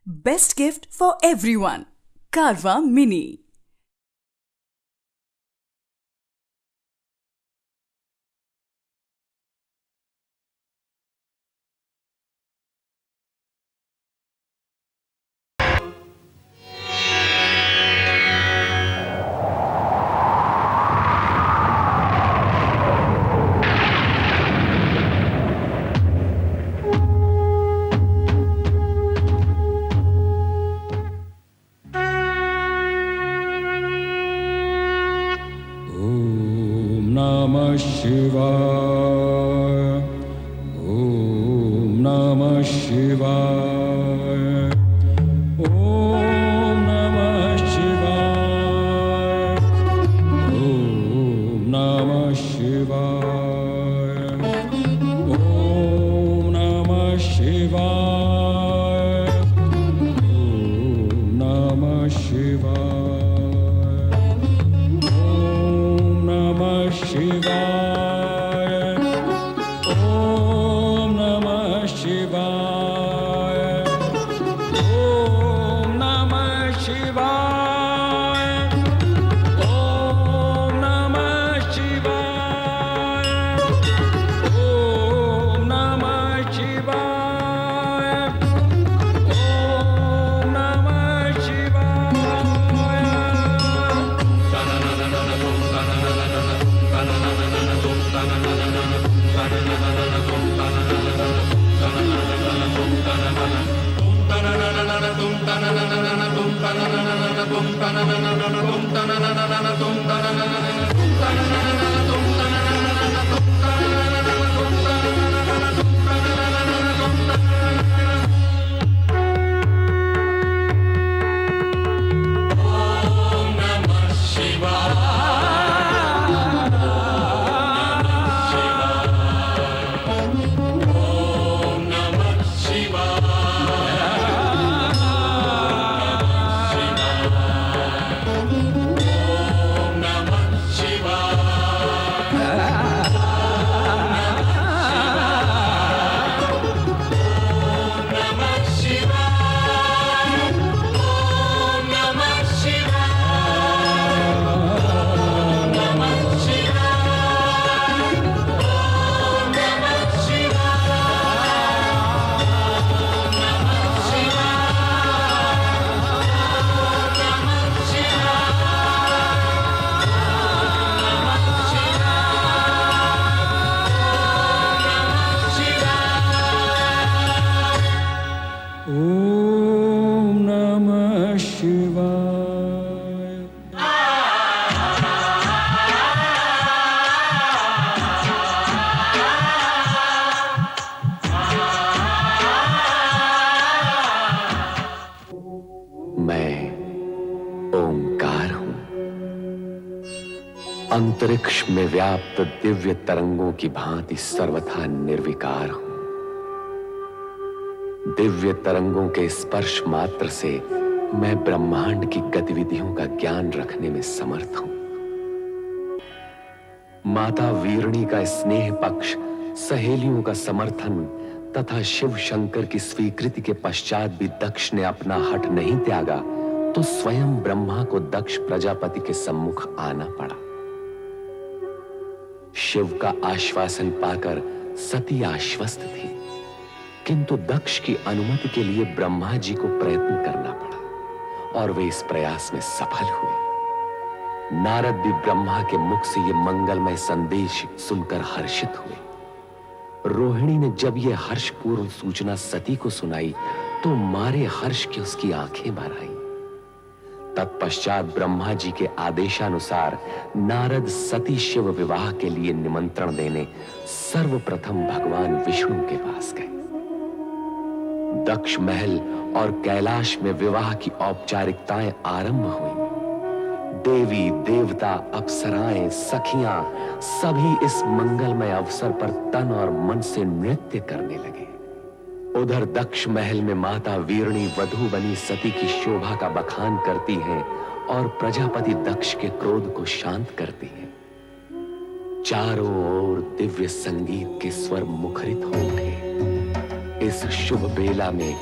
Best gift for everyone. Carvaan Mini. Namah Shivaya. Om Namah Shivaya. Om Namah Shivaya. Om Namah Shivaya. Om Namah Shivaya. Om Namah Shivaya. Shivaya. Om Namah Shivaya. Om Namah Shivaya. Om Namah Shivaya. Om Namah Shivaya. Om Namah मैं ओंकार हूं, अंतरिक्ष में व्याप्त दिव्य तरंगों की भांति सर्वथा निर्विकार हूं। दिव्य तरंगों के स्पर्श मात्र से मैं ब्रह्मांड की गतिविधियों का ज्ञान रखने में समर्थ हूं। माता वीरणी का स्नेह पक्ष, सहेलियों का समर्थन तथा शिव शंकर की स्वीकृति के पश्चात भी दक्ष ने अपना हठ नहीं त्यागा तो स्वयं ब्रह्मा को दक्ष प्रजापति के सम्मुख आना पड़ा। शिव का आश्वासन पाकर सती आश्वस्त थी, किंतु दक्ष की अनुमति के लिए ब्रह्मा जी को प्रयत्न करना पड़ा और वे इस प्रयास में सफल हुए। नारद भी ब्रह्मा के मुख से ये मंगलमय संदेश सुनकर हर्षित हुए। रोहिणी ने जब यह हर्षपूर्ण सूचना सती को सुनाई तो मारे हर्ष की उसकी आंखें भर आईं। तत्पश्चात ब्रह्मा जी के आदेशानुसार नारद सती शिव विवाह के लिए निमंत्रण देने सर्वप्रथम भगवान विष्णु के पास गए। दक्ष महल और कैलाश में विवाह की औपचारिकताएं आरंभ हुई। देवी देवता, अप्सराएं, सखियां सभी इस मंगलमय अवसर पर तन और मन से नृत्य करने लगे। उधर दक्ष महल में माता वीरणी वधू बनी सती की शोभा का बखान करती हैं और प्रजापति दक्ष के क्रोध को शांत करती हैं। चारों ओर दिव्य संगीत के स्वर मुखरित हो उठे। इस शुभ बेला में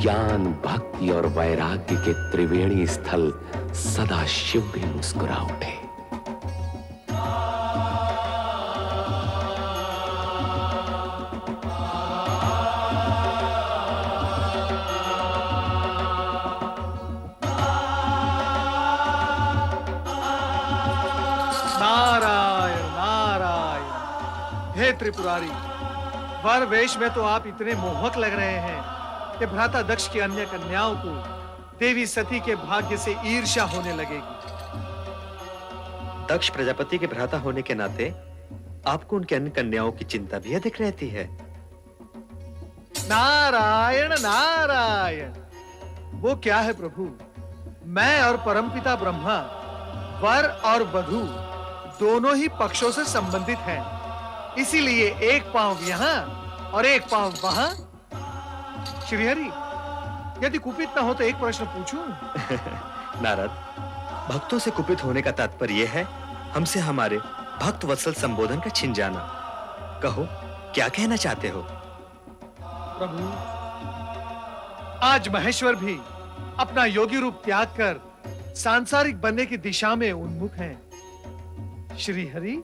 ज्ञान, भक्ति और वैराग्य के त्रिवेणी स्थल सदा शिव भी मुस्कुरा उठे। नारायण नारायण। हे त्रिपुरारी, वर वेश में तो आप इतने मोहक लग रहे हैं कि भ्राता दक्ष की अन्य कन्याओं को देवी सती के भाग्य से ईर्ष्या होने लगेगी। दक्ष प्रजापति के भ्राता होने के नाते आपको उनके अन्य कन्याओं की चिंता भी अधिक रहती है। नारायण नारायण। वो क्या है प्रभु, मैं और परमपिता ब्रह्मा वर और वधू दोनों ही पक्षों से संबंधित हैं, इसीलिए एक पांव यहां और एक पांव वहां। श्रीहरि, यदि कुपित न हो तो एक प्रश्न पूछूं? नारद, भक्तों से कुपित होने का तात्पर्य यह है हमसे हमारे भक्त वत्सल संबोधन का छिन जाना। कहो, क्या कहना चाहते हो? प्रभु, आज महेश्वर भी अपना योगी रूप त्याग कर सांसारिक बनने की दिशा में उन्मुख हैं। श्री हरि,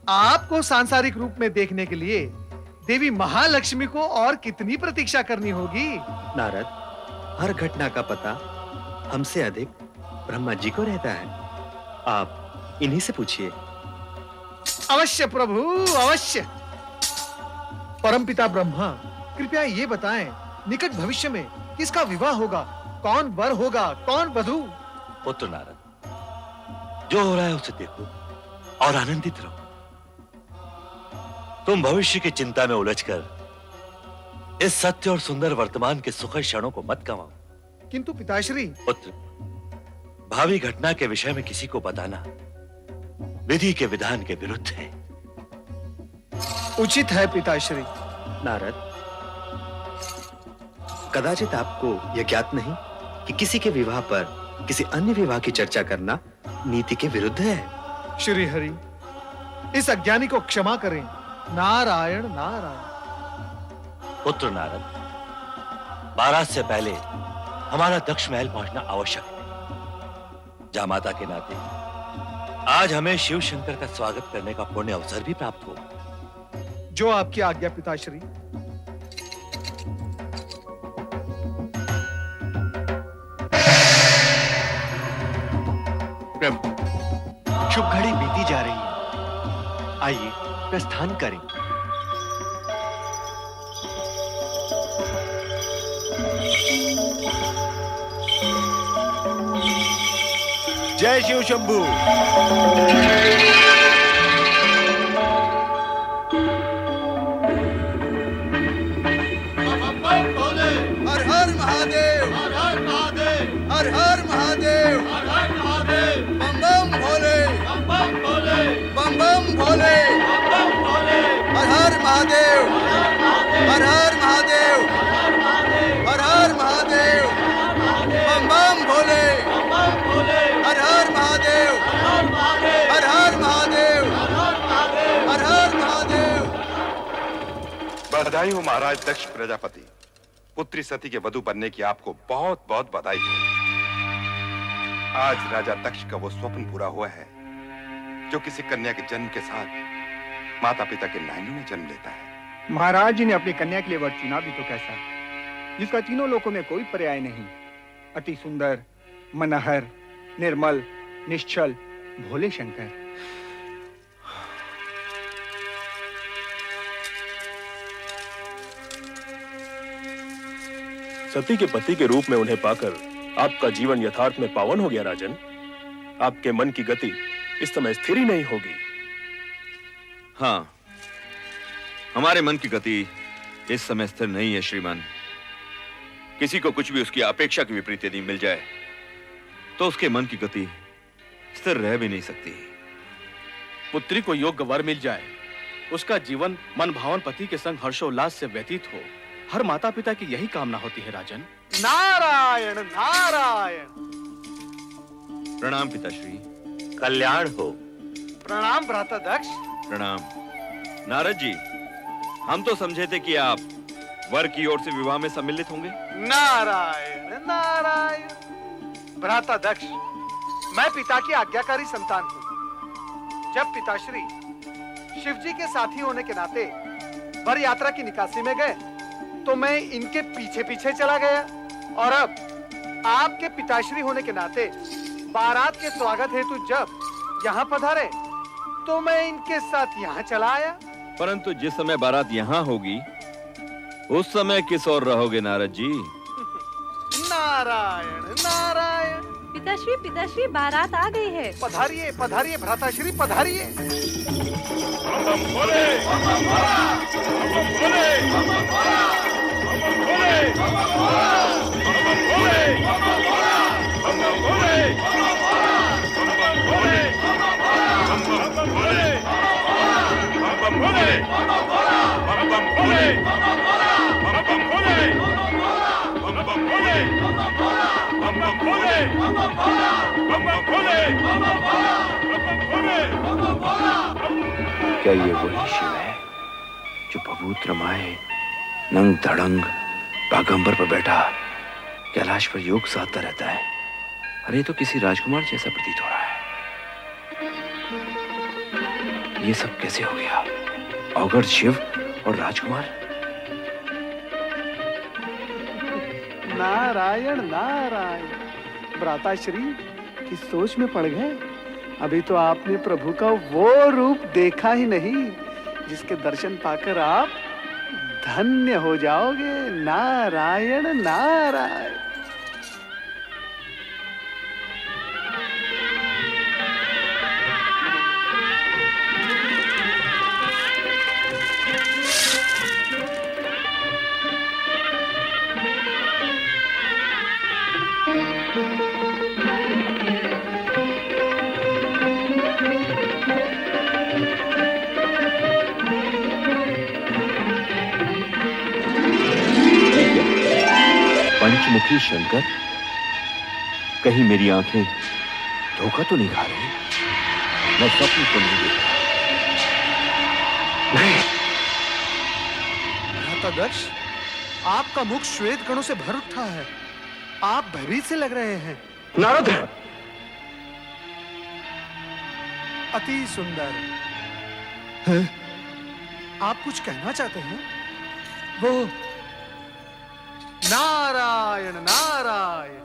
आपको सांसारिक रूप में देखने के लिए देवी महालक्ष्मी को और कितनी प्रतीक्षा करनी होगी? नारद, हर घटना का पता हमसे अधिक ब्रह्मा जी को रहता है। आप इन्हीं से पूछिए। अवश्य प्रभु, अवश्य। परमपिता ब्रह्मा, कृपया ये बताएं, निकट भविष्य में किसका विवाह होगा? कौन वर होगा, कौन वधू? पुत्र नारद, जो हो रहा है उसे देखो और आनंदित रहो। तुम भविष्य की चिंता में उलझकर इस सत्य और सुंदर वर्तमान के सुखद क्षणों को मत गंवाओ। किंतु पिताश्री। पुत्र, भावी घटना के विषय में किसी को बताना विधि के विधान के विरुद्ध है। उचित है पिताश्री। नारद, कदाचित आपको यह ज्ञात नहीं कि किसी के विवाह पर किसी अन्य विवाह की चर्चा करना नीति के विरुद्ध है। श्री हरि, इस अज्ञानी को क्षमा करें। नारायण नारायण। पुत्र नारद, बारात से पहले हमारा दक्ष महल पहुंचना आवश्यक है। जामाता के नाते आज हमें शिव शंकर का स्वागत करने का पुण्य अवसर भी प्राप्त हो। जो आपकी आज्ञा पिताश्री। प्रभु, शुभ घड़ी बीती जा रही है, आइए प्रस्थान करें। जय शिव शंभू। हर हर महादेव, हर हर महादेव, हर हर महादेव, हर हर महादेव। बम बम भोले, बम बम भोले, बम बम भोले, बम बम भोले। हर हर महादेव, हर हर महादेव, हर हर महादेव, बम बम भोले, बम बम भोले। हर हर महादेव, हर हर महादेव, हर हर महादेव। बधाई हो महाराज दक्ष प्रजापति। पुत्री सती के वधू बनने की आपको बहुत बहुत बधाई हो। आज राजा दक्ष का वो स्वप्न पूरा हुआ है जो किसी कन्या के जन्म के साथ माता पिता के नयनों में जन्म लेता है। महाराज जी ने अपनी कन्या के लिए वर चुना भी तो कैसा, जिसका तीनों लोकों में कोई पर्याय नहीं। अति सुंदर, मनहर, निर्मल, निश्चल, भोले शंकर। सती के पति के रूप में उन्हें पाकर आपका जीवन यथार्थ में पावन हो गया राजन। आपके मन की गति इस समय स्थिर ही नहीं होगी। हाँ, हमारे मन की गति इस समय स्थिर नहीं है श्रीमान। किसी को कुछ भी उसकी अपेक्षा की विपरीत यदि मिल जाए तो उसके मन की गति स्थिर रह भी नहीं सकती। पुत्री को योग्य वर मिल जाए, उसका जीवन मन भावन पति के संग हर्षोल्लास से व्यतीत हो, हर माता पिता की यही कामना होती है राजन। नारायण नारायण। प्रणाम पिताश्री। कल्याण हो। प्रणाम भ्राता दक्ष। प्रणाम। नारद जी, हम तो समझे थे कि आप वर की ओर से विवाह में सम्मिलित होंगे? नारायण नारायण। भ्राता दक्ष, मैं पिता की आज्ञाकारी संतान हूँ। जब पिताश्री शिव जी के साथी होने के नाते वर यात्रा की निकासी में गए तो मैं इनके पीछे पीछे चला गया, और अब आपके पिताश्री होने के नाते बारात के स्वागत हेतु जब यहाँ पधारे तो मैं इनके साथ यहाँ चला आया। परंतु जिस समय बारात यहाँ होगी उस समय किस ओर रहोगे नारद जी? नारायण नारायण। पिताश्री बारात आ गई है। पधारिए पधारिए भ्राताश्री, पधारिए। क्या ये वही शिव है जो भभूत रमाए नंग धड़ंग बागंबर पर बैठा कैलाश पर योग साधता रहता है? अरे तो किसी राजकुमार जैसा प्रतीत हो रहा है। ये सब कैसे हो गया? औगड़ शिव और राजकुमार? नारायण नारायण। भ्राताश्री किस सोच में पड़ गए? अभी तो आपने प्रभु का वो रूप देखा ही नहीं जिसके दर्शन पाकर आप धन्य हो जाओगे। नारायण नारायण। पंचमुखी शंकर, कहीं मेरी आंखें धोखा तो नहीं खा रही? मैं स्वप्न तो नहीं देख रहा? नहीं। भ्राता दक्ष, आपका मुख श्वेत कणों से भर उठा है। आप भयभीत से लग रहे हैं। नारद! अति सुंदर है? आप कुछ कहना चाहते हैं? वो नारायण नारायण।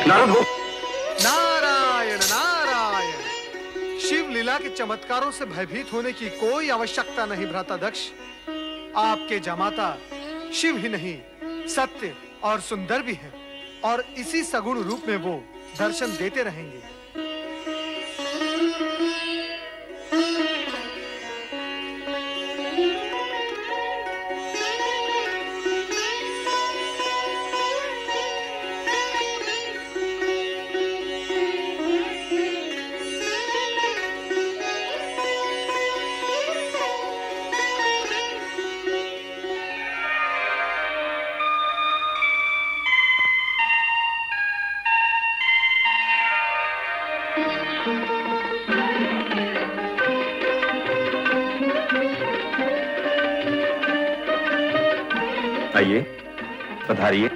नारद हो। नारायण नारायण। शिव लीला के चमत्कारों से भयभीत होने की कोई आवश्यकता नहीं भ्राता दक्ष। आपके जमाता शिव ही नहीं सत्य और सुंदर भी है, और इसी सगुण रूप में वो दर्शन देते रहेंगे। आइए, पधारिए।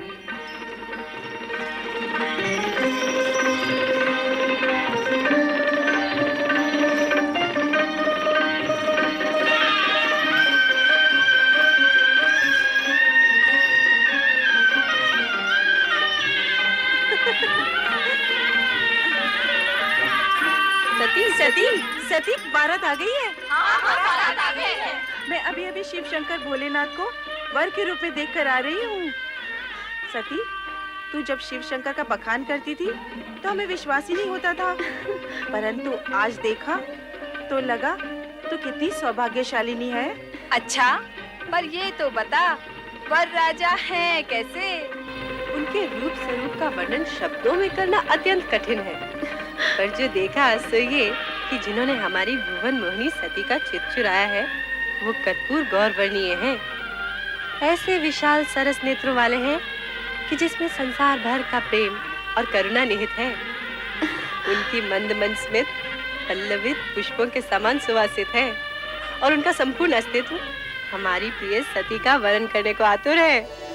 सती बारात आ गई है। बारात आ गई है। मैं अभी शिव शंकर भोलेनाथ को वर के रूप में देखकर आ रही हूँ। सती, तू जब शिव शंकर का बखान करती थी तो हमें विश्वास ही नहीं होता था, परंतु आज देखा तो लगा तू कितनी सौभाग्यशालिनी है। अच्छा, पर ये तो बता, वर राजा हैं कैसे? उनके रूप स्वरूप का वर्णन शब्दों में करना अत्यंत कठिन है, पर जो देखा सो ये कि जिन्होंने हमारी भुवन मोहिनी सती का चित चुराया है वो कर्पूर गौरवर्णीय हैं। ऐसे विशाल सरस नेत्रों वाले हैं कि जिसमें संसार भर का प्रेम और करुणा निहित है। उनकी मंद मंद स्मित पल्लवित पुष्पों के समान सुवासित है और उनका संपूर्ण अस्तित्व हमारी प्रिय सती का वरण करने को आतुर है।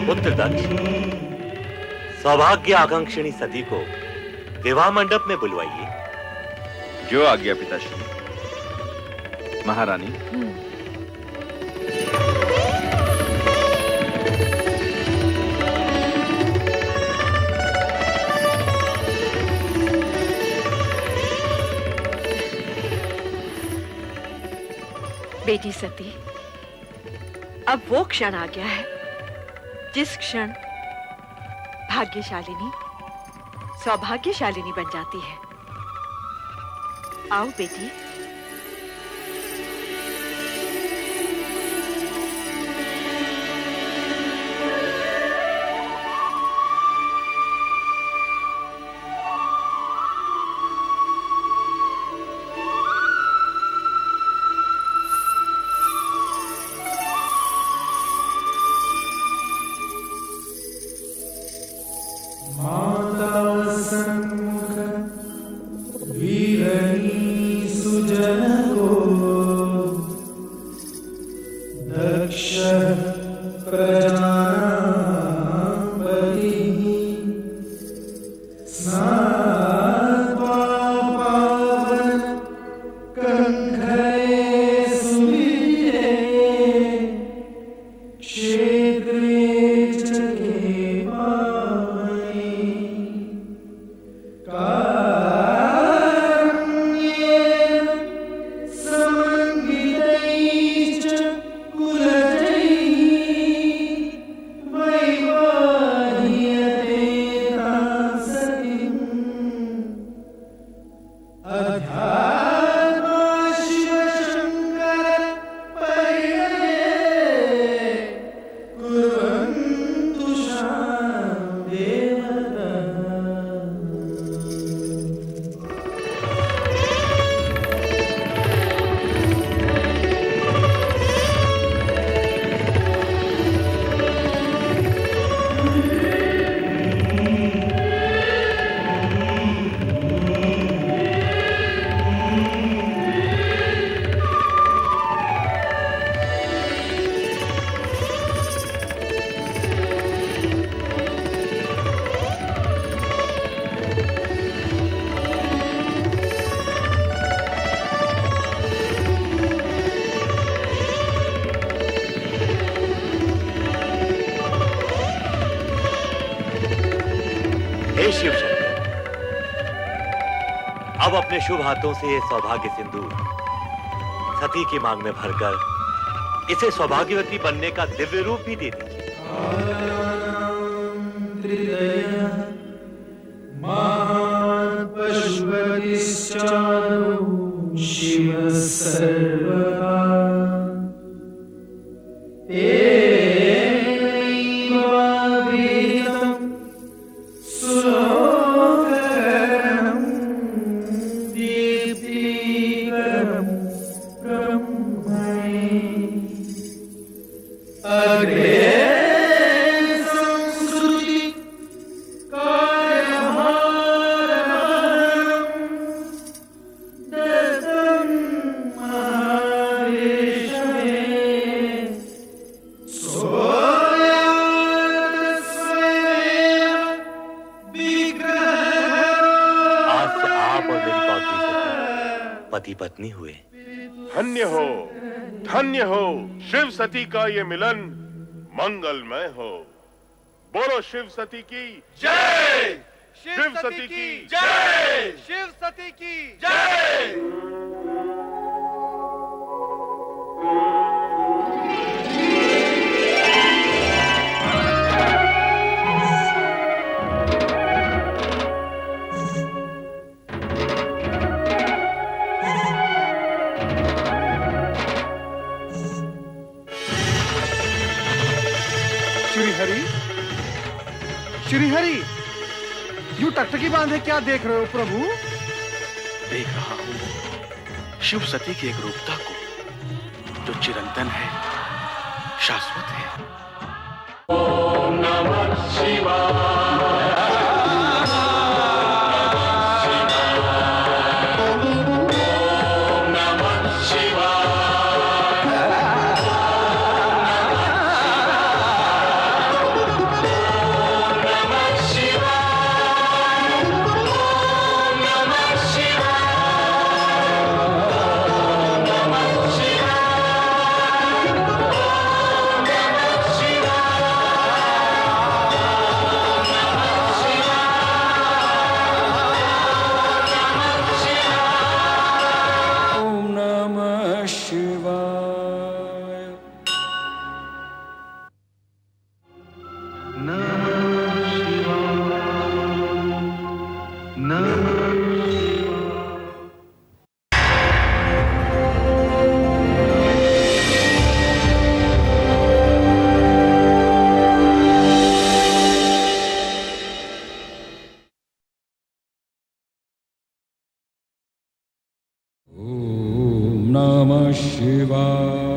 पुत्र दक्ष, सौभाग्य आकांक्षिणी सती को विवाह मंडप में बुलवाइए। जो आज्ञा पिताश्री। महारानी। बेटी सती, अब वो क्षण आ गया है जिस क्षण भाग्यशालिनी सौभाग्यशालिनी बन जाती है। आओ बेटी। हे शिव शंकर, अब अपने शुभ हाथों से ये सौभाग्य सिंदूर सती की मांग में भरकर इसे सौभाग्यवती बनने का दिव्य रूप भी दे दीजिए। शिव सर्वदा पति पत्नी हुए। धन्य हो शिव सती का ये मिलन मंगलमय हो। बोलो शिव सती की जय। शिव सती की जय। शिव सती की जय। श्रीहरि, श्रीहरि, यूं टकटकी बांधे क्या देख रहे हो प्रभु? देख रहा हूं शिव सती की एक रूपता को जो चिरंतन है, शाश्वत है। ओम नमः शिवाय। नमः शिवाय।